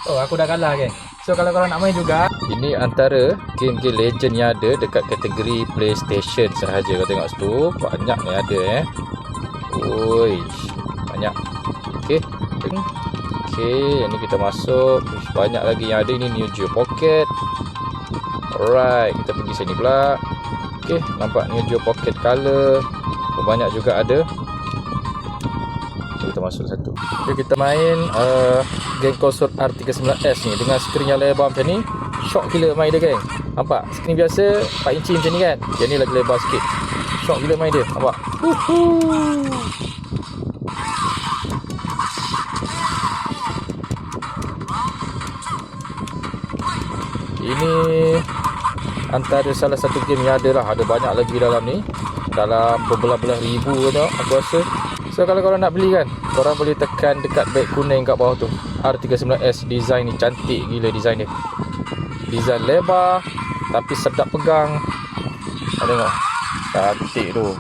Oh, aku dah kalah geng. So kalau korang nak main juga, Ini antara game-game legend yang ada dekat kategori PlayStation sahaja. Kau tengok situ, banyak ni ada Oi, banyak. Okey. Okey, ini kita masuk. Banyak lagi yang ada. Ini Neo Geo Pocket. Alright, kita pergi sini pula. Okey, nampak Neo Geo Pocket Color. Banyak juga ada. Kita masuk satu. Okay, kita main game konsol R39S ni dengan skrin yang lebar macam ni. Shock gila main dia geng. Nampak skrin biasa 4 inci macam ni kan. Yang ni lagi lebar sikit. Shock gila main dia. Nampak. Ini antara salah satu game yang ada lah. Ada banyak lagi dalam ni. Dalam berbelah-belah ribu tu aku rasa. So kalau korang nak beli kan, korang boleh tekan dekat beg kuning kat bawah tu. R39S design ni cantik gila design dia. Design lebar tapi sedap pegang. Tengok. Cantik tu.